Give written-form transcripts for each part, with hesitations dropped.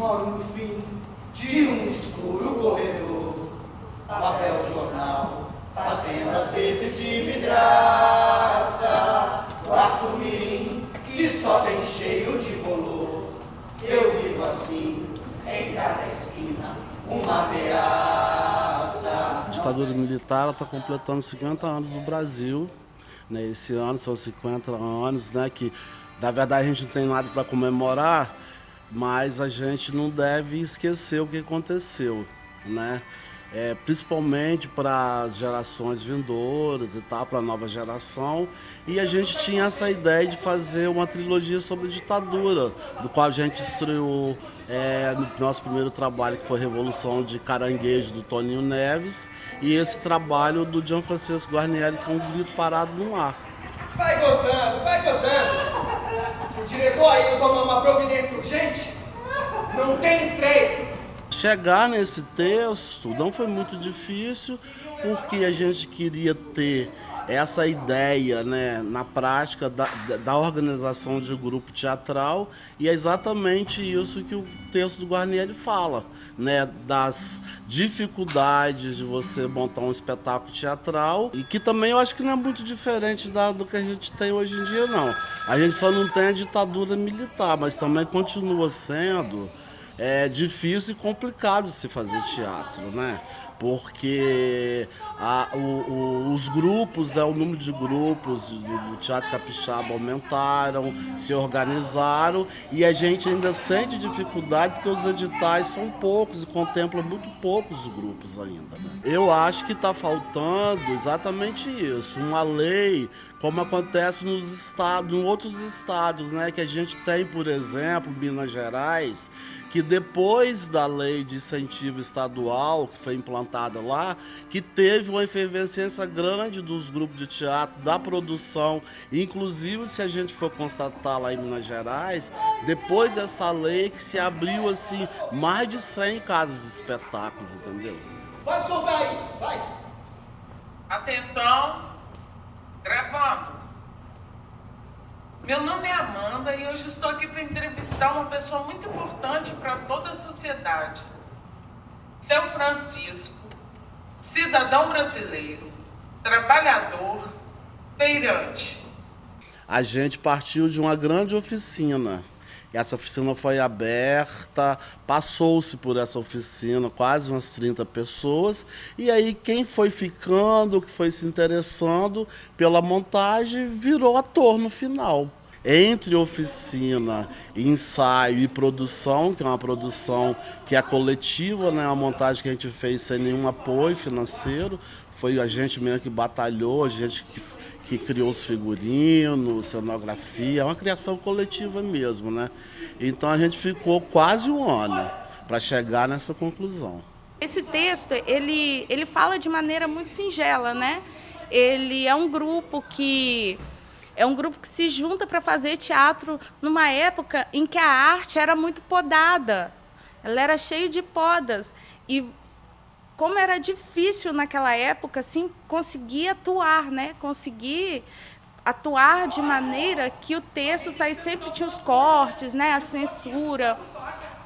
Moro no fim de um escuro corredor, papel jornal, fazendo as vezes de vidraça, quarto mirim que só tem cheiro de bolor. Eu vivo assim, em cada esquina, uma ameaça. A ditadura militar está completando 50 anos no Brasil, né? Esse ano são 50 anos, né? Que na verdade a gente não tem nada para comemorar, mas a gente não deve esquecer o que aconteceu, né? Principalmente para as gerações vindouras e tal, para a nova geração. E a gente tinha essa ideia de fazer uma trilogia sobre a ditadura, do qual a gente estreou no nosso primeiro trabalho, que foi Revolução de Caranguejo, do Toninho Neves, e esse trabalho do Gianfrancesco Guarnieri, que é um grito parado no ar. Vai gozando, vai gozando. Se o diretor aí não tomar uma providência urgente, não tem estreia. Chegar nesse texto não foi muito difícil, porque a gente queria ter essa ideia, né, na prática da organização de grupo teatral, e é exatamente isso que o texto do Guarnieri fala, né, das dificuldades de você montar um espetáculo teatral, e que também eu acho que não é muito diferente do que a gente tem hoje em dia, não. A gente só não tem a ditadura militar, mas também continua sendo difícil e complicado de se fazer teatro, né? Porque os grupos, né, o número de grupos do Teatro Capixaba aumentaram, se organizaram, e a gente ainda sente dificuldade porque os editais são poucos e contemplam muito poucos grupos ainda, né? Eu acho que está faltando exatamente isso, uma lei como acontece nos estados, em outros estados, né, que a gente tem, por exemplo, Minas Gerais, que depois da lei de incentivo estadual, que foi implantada lá, que teve uma efervescência grande dos grupos de teatro, da produção. Inclusive, se a gente for constatar lá em Minas Gerais, depois dessa lei que se abriu assim mais de 100 casas de espetáculos, entendeu? Pode soltar aí, vai! Atenção, gravando. Meu nome é Amanda e hoje estou aqui para entrevistar uma pessoa muito importante para toda a sociedade. Seu Francisco, cidadão brasileiro, trabalhador, feirante. A gente partiu de uma grande oficina. Essa oficina foi aberta, passou-se por essa oficina quase umas 30 pessoas, e aí quem foi ficando, que foi se interessando pela montagem, virou ator no final. Entre oficina, ensaio e produção, que é uma produção que é coletiva, né, uma montagem que a gente fez sem nenhum apoio financeiro, foi a gente mesmo que batalhou, a gente que criou os figurinos, cenografia, é uma criação coletiva mesmo, né? Então a gente ficou quase um ano para chegar nessa conclusão. Esse texto, ele fala de maneira muito singela, né? Ele é um grupo que se junta para fazer teatro numa época em que a arte era muito podada. Ela era cheia de podas. E como era difícil naquela época, assim, conseguir atuar, né? Conseguir atuar de maneira que o texto saísse, sempre tinha os cortes, né? A censura.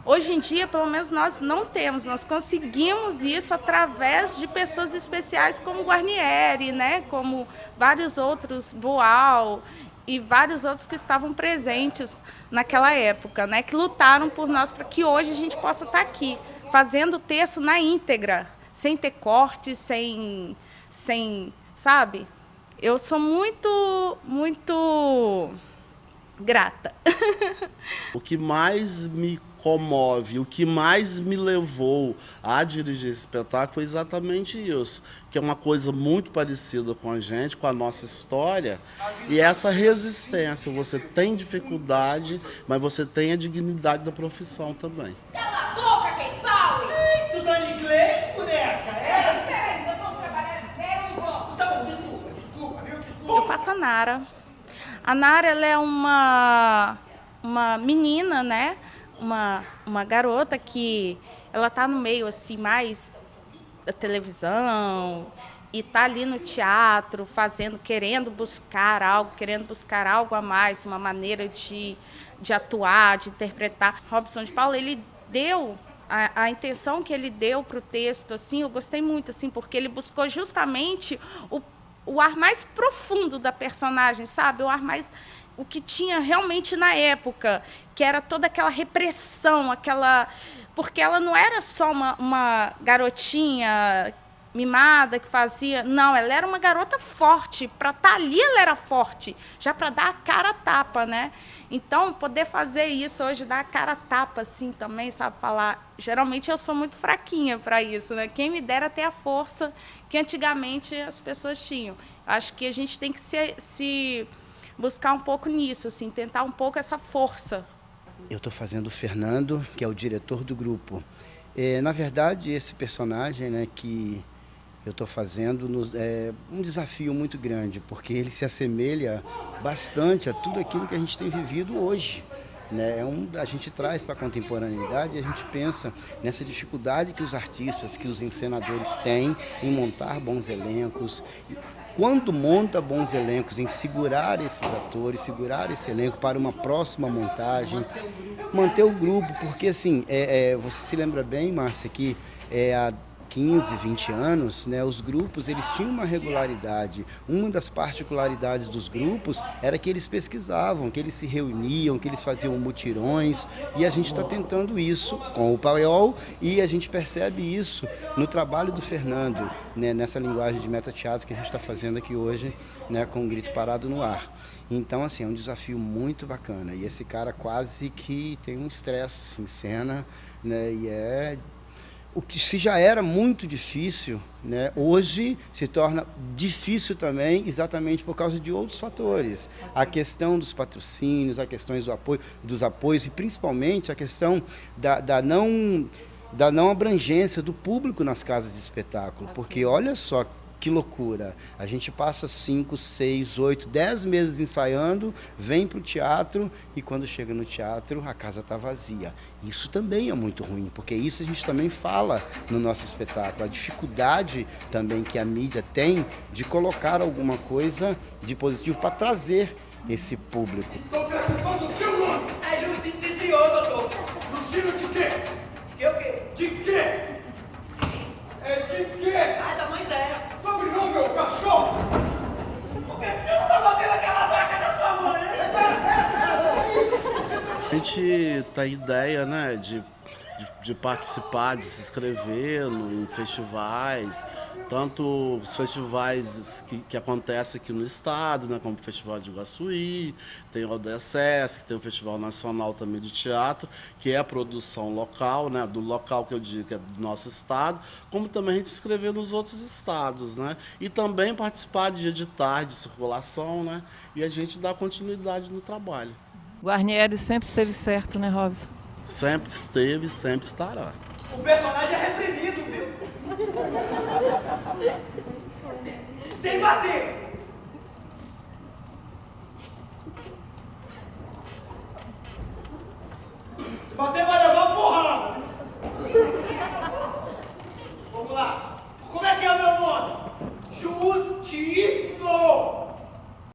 Hoje em dia, pelo menos, nós não temos. Nós conseguimos isso através de pessoas especiais como Guarnieri, né? Como vários outros, Boal e vários outros que estavam presentes naquela época, né? Que lutaram por nós para que hoje a gente possa estar aqui, fazendo o texto na íntegra, sem ter cortes, sem, sabe? Eu sou muito, muito grata. O que mais me comove, o que mais me levou a dirigir esse espetáculo foi exatamente isso, que é uma coisa muito parecida com a gente, com a nossa história, e essa resistência. Você tem dificuldade, mas você tem a dignidade da profissão também. Cala a boca, Kay Powell! Estudando inglês, boneca? Peraí, nós vamos trabalhar sério, irmão. Tá bom, desculpa, viu? Desculpa. Eu faço a Nara. A Nara, ela é uma menina, né? Uma garota que ela tá no meio assim mais da televisão e tá ali no teatro querendo buscar algo a mais, uma maneira de atuar, de interpretar. Robson de Paula, ele deu, a intenção que ele deu para o texto, assim, eu gostei muito, assim, porque ele buscou justamente o ar mais profundo da personagem, sabe? O que tinha realmente na época, que era toda aquela repressão, porque ela não era só uma garotinha mimada que fazia, não, ela era uma garota forte, para estar ali ela era forte, já para dar a cara a tapa, né? Então, poder fazer isso hoje, dar a cara a tapa, assim, também, sabe, falar, geralmente eu sou muito fraquinha para isso, né? Quem me dera ter a força que antigamente as pessoas tinham. Acho que a gente tem que se buscar um pouco nisso, assim, tentar um pouco essa força. Eu estou fazendo o Fernando, que é o diretor do grupo. Na verdade, esse personagem, né, que eu estou fazendo é um desafio muito grande, porque ele se assemelha bastante a tudo aquilo que a gente tem vivido hoje. Né? A gente traz para a contemporaneidade e a gente pensa nessa dificuldade que os artistas, que os encenadores têm em montar bons elencos. Quando monta bons elencos, em segurar esses atores, segurar esse elenco para uma próxima montagem, manter o grupo, porque assim, você se lembra bem, Márcia, que há 15, 20 anos, né, os grupos eles tinham uma regularidade. Uma das particularidades dos grupos era que eles pesquisavam, que eles se reuniam, que eles faziam mutirões, e a gente está tentando isso com o Paiol, e a gente percebe isso no trabalho do Fernando, né, nessa linguagem de metateatro que a gente está fazendo aqui hoje, né, com o Grito Parado no Ar. Então, assim, é um desafio muito bacana, e esse cara quase que tem um estresse em cena, né, e o que se já era muito difícil, né, hoje se torna difícil também, exatamente por causa de outros fatores. A questão dos patrocínios, a questão dos apoios e principalmente a questão da não abrangência do público nas casas de espetáculo. Porque olha só que loucura, a gente passa 5, 6, 8, 10 meses ensaiando, vem para o teatro e quando chega no teatro a casa está vazia. Isso também é muito ruim, porque isso a gente também fala no nosso espetáculo, a dificuldade também que a mídia tem de colocar alguma coisa de positivo para trazer esse público. Estou preocupado do seu nome! É justiça e senhor, doutor. Luciano de quê? Que o quê? De quê? É de quê? Ai, da mãe Zé. Sobrenome, meu cachorro! Por que você não tá batendo aquela vaca da sua mãe? A gente tem ideia, né, de participar, de se inscrever em festivais, tanto os festivais que acontecem aqui no estado, né, como o Festival de Iguaçuí, tem o Odessesc, tem o Festival Nacional também de Teatro, que é a produção local, né, do local que eu digo que é do nosso estado, como também a gente se inscrever nos outros estados, né, e também participar de editais de circulação, né, e a gente dá continuidade no trabalho. Guarnieri sempre esteve certo, né, Robson? Sempre esteve, sempre estará. O personagem é reprimido, viu? Sem bater. Se bater, vai